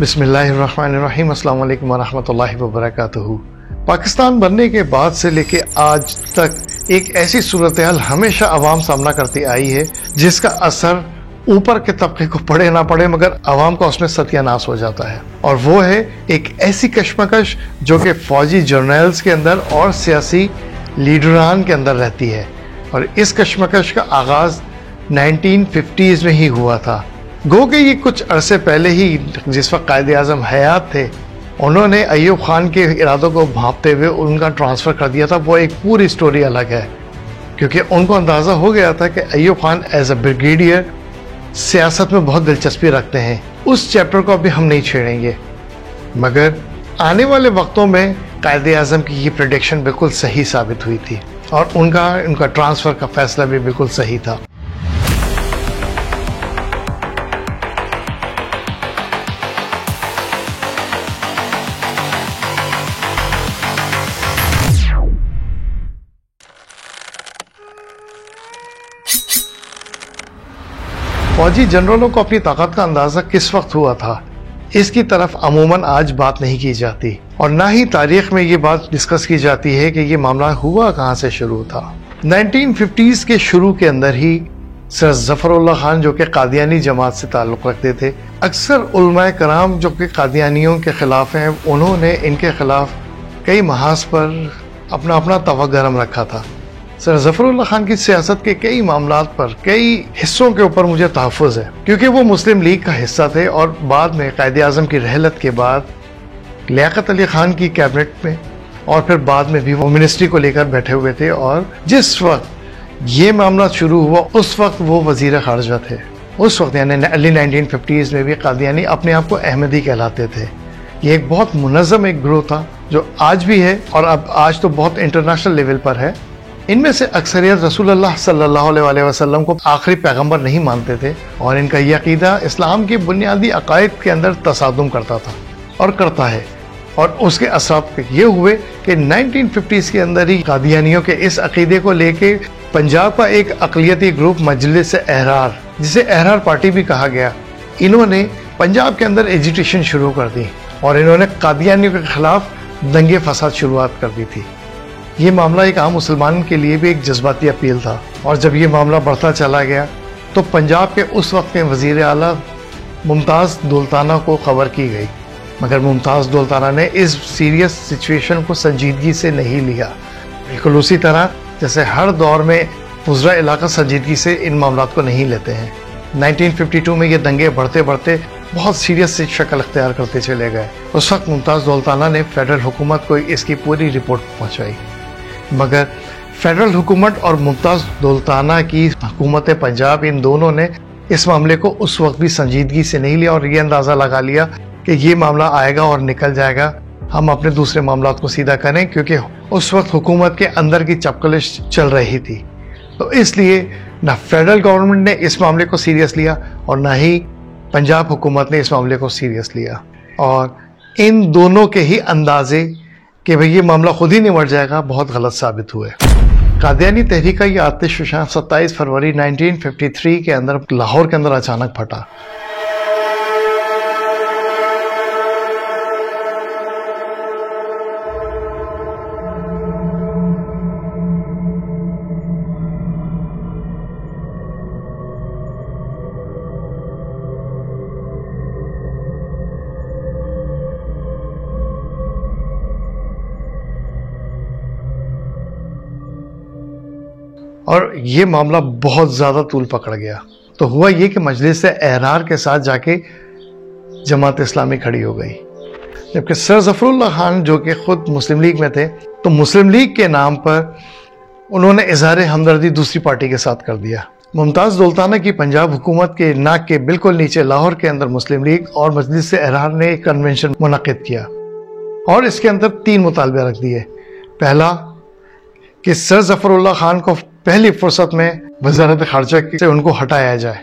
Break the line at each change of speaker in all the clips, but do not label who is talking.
بسم اللہ الرحمن الرحیم۔ السلام علیکم ورحمۃ اللہ وبرکاتہ۔ پاکستان بننے کے بعد سے لے کے آج تک ایک ایسی صورتحال ہمیشہ عوام سامنا کرتی آئی ہے جس کا اثر اوپر کے طبقے کو پڑے نہ پڑے مگر عوام کا اس میں ستیہ ناش ہو جاتا ہے، اور وہ ہے ایک ایسی کشمکش جو کہ فوجی جرنیلز کے اندر اور سیاسی لیڈران کے اندر رہتی ہے۔ اور اس کشمکش کا آغاز 1950s میں ہی ہوا تھا۔ گو کہ یہ کچھ عرصے پہلے ہی جس وقت قائد اعظم حیات تھے انہوں نے ایوب خان کے ارادوں کو بھانپتے ہوئے ان کا ٹرانسفر کر دیا تھا، وہ ایک پوری سٹوری الگ ہے، کیونکہ ان کو اندازہ ہو گیا تھا کہ Ayub Khan as a brigadier سیاست میں بہت دلچسپی رکھتے ہیں، اس چیپٹر کو ابھی ہم نہیں چھیڑیں گے۔ مگر آنے والے وقتوں میں قائد اعظم کی یہ پریڈکشن بالکل صحیح ثابت ہوئی تھی، اور ان کا ٹرانسفر کا فیصلہ بھی بالکل صحیح تھا۔ فوجی جنرلوں کو اپنی طاقت کا اندازہ کس وقت ہوا تھا اس کی طرف عموماً آج بات نہیں کی جاتی، اور نہ ہی تاریخ میں یہ بات ڈسکس کی جاتی ہے کہ یہ معاملہ ہوا کہاں سے شروع تھا۔ 1950s کے شروع کے اندر ہی سر ظفر اللہ خان جو کہ قادیانی جماعت سے تعلق رکھتے تھے، اکثر علماء کرام جو کہ قادیانیوں کے خلاف ہیں انہوں نے ان کے خلاف کئی محاذ پر اپنا توا گرم رکھا تھا۔ سر ظفر اللہ خان کی سیاست کے کئی معاملات پر کئی حصوں کے اوپر مجھے تحفظ ہے، کیونکہ وہ مسلم لیگ کا حصہ تھے، اور بعد میں قائد اعظم کی رحلت کے بعد لیاقت علی خان کی کیبنٹ میں اور پھر بعد میں بھی وہ منسٹری کو لے کر بیٹھے ہوئے تھے، اور جس وقت یہ معاملہ شروع ہوا اس وقت وہ وزیر خارجہ تھے۔ اس وقت یعنی ارلی 1950s میں بھی قادیانی اپنے آپ کو احمدی کہلاتے تھے۔ یہ ایک بہت منظم ایک گروہ تھا جو آج بھی ہے، اور اب آج تو بہت انٹرنیشنل لیول پر ہے۔ ان میں سے اکثریت رسول اللہ صلی اللہ علیہ وسلم کو آخری پیغمبر نہیں مانتے تھے، اور ان کا یہ عقیدہ اسلام کے بنیادی عقائد کے اندر تصادم کرتا تھا اور کرتا ہے، اور اس کے اثرات یہ ہوئے کہ 1950s کے اندر ہی قادیانیوں کے اس عقیدے کو لے کے پنجاب کا ایک اقلیتی گروپ مجلس احرار، جسے احرار پارٹی بھی کہا گیا، انہوں نے پنجاب کے اندر ایجیٹیشن شروع کر دی، اور انہوں نے قادیانیوں کے خلاف دنگے فساد شروعات کر دی تھی۔ یہ معاملہ ایک عام مسلمان کے لیے بھی ایک جذباتی اپیل تھا، اور جب یہ معاملہ بڑھتا چلا گیا تو پنجاب کے اس وقت کے وزیر اعلیٰ ممتاز دولتانہ کو خبر کی گئی، مگر ممتاز دولتانہ نے اس سیریس سچویشن کو سنجیدگی سے نہیں لیا، بالکل اسی طرح جیسے ہر دور میں وزراء علاقہ سنجیدگی سے ان معاملات کو نہیں لیتے ہیں۔ 1952 میں یہ دنگے بڑھتے بڑھتے بہت سیریس شکل اختیار کرتے چلے گئے۔ اس وقت ممتاز دولتانہ نے فیڈرل حکومت کو اس کی پوری رپورٹ پہنچائی، مگر فیڈرل حکومت اور ممتاز دولتانہ کی حکومت پنجاب ان دونوں نے اس معاملے کو اس وقت بھی سنجیدگی سے نہیں لیا، اور یہ اندازہ لگا لیا کہ یہ معاملہ آئے گا اور نکل جائے گا، ہم اپنے دوسرے معاملات کو سیدھا کریں، کیونکہ اس وقت حکومت کے اندر کی چپکلش چل رہی تھی۔ تو اس لیے نہ فیڈرل گورنمنٹ نے اس معاملے کو سیریس لیا اور نہ ہی پنجاب حکومت نے اس معاملے کو سیریس لیا، اور ان دونوں کے ہی اندازے کہ بھئی یہ معاملہ خود ہی نمٹ جائے گا بہت غلط ثابت ہوئے۔ قادیانی تحریک کا یہ آتش فشاں 27 فروری 1953 کے اندر لاہور کے اندر اچانک پھٹا۔ اور یہ معاملہ بہت زیادہ طول پکڑ گیا، تو ہوا یہ کہ مجلس احرار کے ساتھ جا کے جماعت اسلامی کھڑی ہو گئی، جبکہ سر ظفر اللہ خان جو کہ خود مسلم لیگ میں تھے تو مسلم لیگ کے نام پر انہوں نے اظہار ہمدردی دوسری پارٹی کے ساتھ کر دیا۔ ممتاز دولتانہ کی پنجاب حکومت کے ناک کے بالکل نیچے لاہور کے اندر مسلم لیگ اور مجلس احرار نے ایک کنونشن منعقد کیا، اور اس کے اندر 3 مطالبے رکھ دیے۔ پہلا کہ سر ظفر اللہ خان کو پہلی فرصت میں وزارت خارجہ سے ان کو ہٹایا جائے۔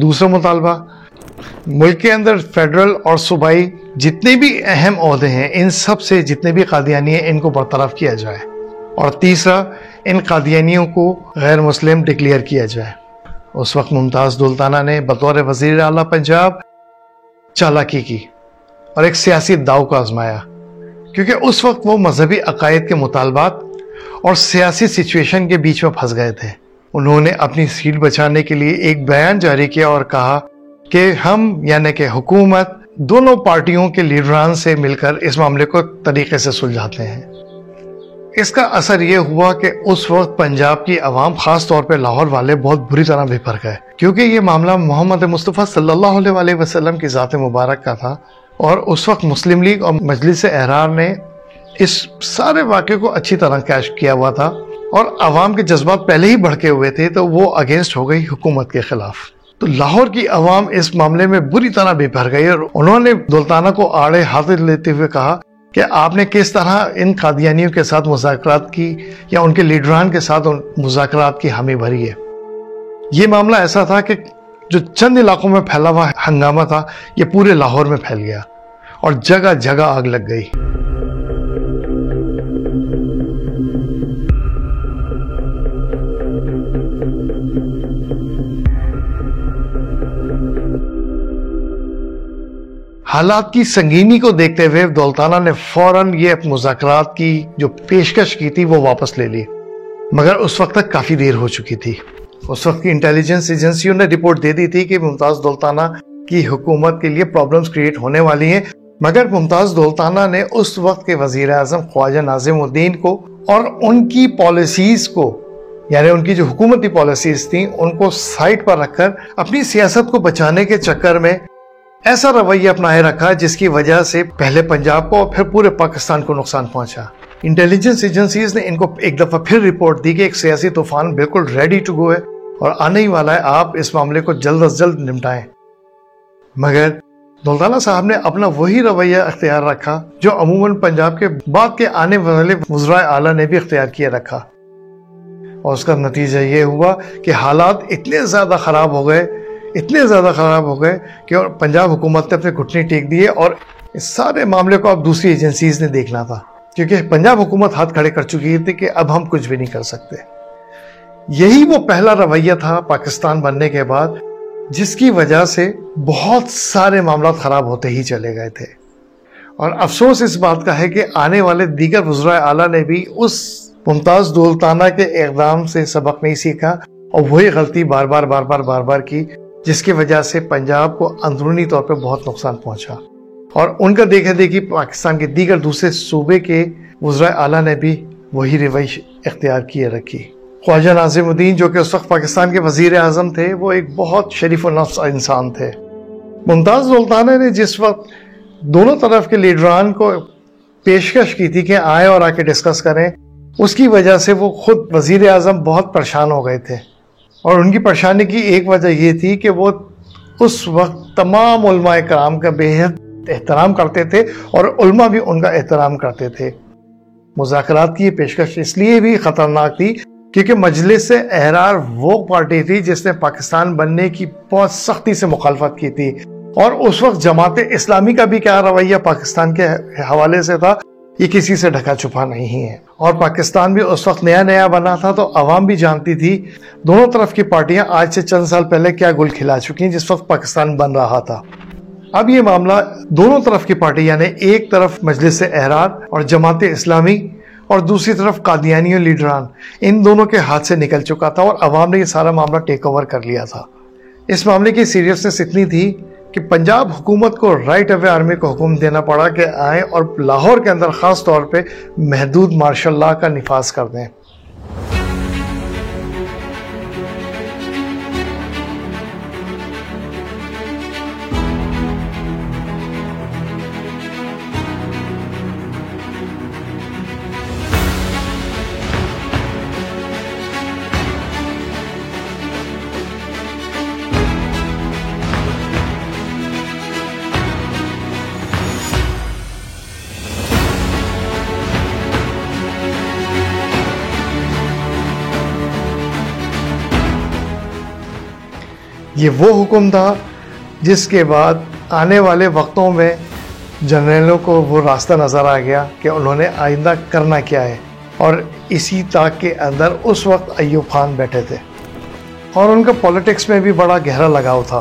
دوسرا مطالبہ، ملک کے اندر فیڈرل اور صوبائی جتنے بھی اہم عہدے ہیں ان سب سے جتنے بھی قادیانی ہیں ان کو برطرف کیا جائے۔ اور تیسرا، ان قادیانیوں کو غیر مسلم ڈکلیئر کیا جائے۔ اس وقت ممتاز دولتانہ نے بطور وزیر اعلیٰ پنجاب چالاکی کی اور ایک سیاسی داؤ کو آزمایا، کیونکہ اس وقت وہ مذہبی عقائد کے مطالبات اور سیاسی سچویشن کے بیچ میں پھنس گئے تھے۔ انہوں نے اپنی سیٹ بچانے کے لیے ایک بیان جاری کیا اور کہا کہ ہم یعنی کہ حکومت دونوں پارٹیوں کے لیڈران سے مل کر اس معاملے کو طریقے سے سلجھاتے ہیں۔ اس کا اثر یہ ہوا کہ اس وقت پنجاب کی عوام، خاص طور پہ لاہور والے، بہت بری طرح بھر گئے، کیونکہ یہ معاملہ محمد مصطفیٰ صلی اللہ علیہ وسلم کی ذات مبارک کا تھا، اور اس وقت مسلم لیگ اور مجلس احرار نے اس سارے واقعے کو اچھی طرح کیش کیا ہوا تھا، اور عوام کے جذبات پہلے ہی بھڑکے ہوئے تھے، تو وہ اگینسٹ ہو گئی حکومت کے خلاف۔ تو لاہور کی عوام اس معاملے میں بری طرح بھر گئی، اور انہوں نے دولتانہ کو آڑے ہاتھ لیتے ہوئے کہا کہ آپ نے کس طرح ان قادیانیوں کے ساتھ مذاکرات کی یا ان کے لیڈران کے ساتھ مذاکرات کی حامی بھری ہے۔ یہ معاملہ ایسا تھا کہ جو چند علاقوں میں پھیلا ہوا ہنگامہ تھا، یہ پورے لاہور میں پھیل گیا اور جگہ جگہ آگ لگ گئی۔ حالات کی سنگینی کو دیکھتے ہوئے دولتانہ نے فوراً یہ مذاکرات کی جو پیشکش کی تھی وہ واپس لے لی، مگر اس وقت تک کافی دیر ہو چکی تھی۔ اس وقت کی انٹیلیجنس ایجنسیوں نے رپورٹ دے دی تھی کہ ممتاز دولتانہ کی حکومت کے لیے پرابلمز کریٹ ہونے والی ہیں، مگر ممتاز دولتانہ نے اس وقت کے وزیر اعظم خواجہ ناظم الدین کو اور ان کی پالیسیز کو، یعنی ان کی جو حکومتی پالیسیز تھیں، ان کو سائٹ پر رکھ کر اپنی سیاست کو بچانے کے چکر میں ایسا رویہ اپنائے رکھا جس کی وجہ سے پہلے پنجاب کو اور پھر پورے پاکستان کو نقصان پہنچا۔ انٹیلیجنس ایجنسیز نے ان کو ایک دفعہ پھر رپورٹ دی کہ ایک سیاسی طوفان بالکل ریڈی ٹو گو ہے اور آنے ہی والا ہے، آپ اس معاملے کو جلد از جلد نمٹائیں۔ مگر دولتانہ صاحب نے اپنا وہی رویہ اختیار رکھا جو عموماً پنجاب کے بعد کے آنے والے وزرائے اعلیٰ نے بھی اختیار کیے رکھا، اور اس کا نتیجہ یہ ہوا کہ حالات اتنے زیادہ خراب ہو گئے کہ پنجاب حکومت نے اپنے گھٹنے ٹیک دیے، اور اس سارے معاملے کو اب دوسری ایجنسیز نے دیکھنا تھا، کیونکہ پنجاب حکومت ہاتھ کھڑے کر چکی تھی کہ اب ہم کچھ بھی نہیں کر سکتے۔ یہی وہ پہلا رویہ تھا پاکستان بننے کے بعد جس کی وجہ سے بہت سارے معاملات خراب ہوتے ہی چلے گئے تھے، اور افسوس اس بات کا ہے کہ آنے والے دیگر وزرائے اعلیٰ نے بھی اس ممتاز دولتانہ کے اقدام سے سبق نہیں سیکھا، اور وہی غلطی بار بار کی، جس کی وجہ سے پنجاب کو اندرونی طور پہ بہت نقصان پہنچا، اور ان کا دیکھا دیکھی پاکستان کے دیگر دوسرے صوبے کے وزرائے اعلیٰ نے بھی وہی روش اختیار کیے رکھی۔ خواجہ ناظم الدین جو کہ اس وقت پاکستان کے وزیر اعظم تھے، وہ ایک بہت شریف النفس انسان تھے۔ ممتاز دولتانہ نے جس وقت دونوں طرف کے لیڈران کو پیشکش کی تھی کہ آئیں اور آ کے ڈسکس کریں، اس کی وجہ سے وہ خود وزیر اعظم بہت پریشان ہو گئے تھے، اور ان کی پریشانی کی ایک وجہ یہ تھی کہ وہ اس وقت تمام علماء کرام کا بے حد احترام کرتے تھے، اور علماء بھی ان کا احترام کرتے تھے۔ مذاکرات کی یہ پیشکش اس لیے بھی خطرناک تھی کیونکہ مجلس احرار وہ پارٹی تھی جس نے پاکستان بننے کی بہت سختی سے مخالفت کی تھی، اور اس وقت جماعت اسلامی کا بھی کیا رویہ پاکستان کے حوالے سے تھا، یہ کسی سے ڈھکا چھپا نہیں ہے۔ اور پاکستان بھی اس وقت نیا بنا تھا، تو عوام بھی جانتی تھی دونوں طرف کی پارٹیاں آج سے چند سال پہلے کیا گل کھلا چکی ہیں جس وقت پاکستان بن رہا تھا۔ اب یہ معاملہ دونوں طرف کی پارٹی، یعنی ایک طرف مجلس احرار اور جماعت اسلامی اور دوسری طرف قادیانی لیڈران، ان دونوں کے ہاتھ سے نکل چکا تھا، اور عوام نے یہ سارا معاملہ ٹیک اوور کر لیا تھا۔ اس معاملے کی سیریسنس اتنی تھی کہ پنجاب حکومت کو رائٹ اوے آرمی کو حکم دینا پڑا کہ آئیں اور لاہور کے اندر خاص طور پہ محدود مارشل لا کا نفاذ کر دیں۔ یہ وہ حکم تھا جس کے بعد آنے والے وقتوں میں جنرلوں کو وہ راستہ نظر آ گیا کہ انہوں نے آئندہ کرنا کیا ہے، اور اسی طاق کے اندر اس وقت ایوب خان بیٹھے تھے، اور ان کا پولیٹکس میں بھی بڑا گہرا لگاؤ تھا،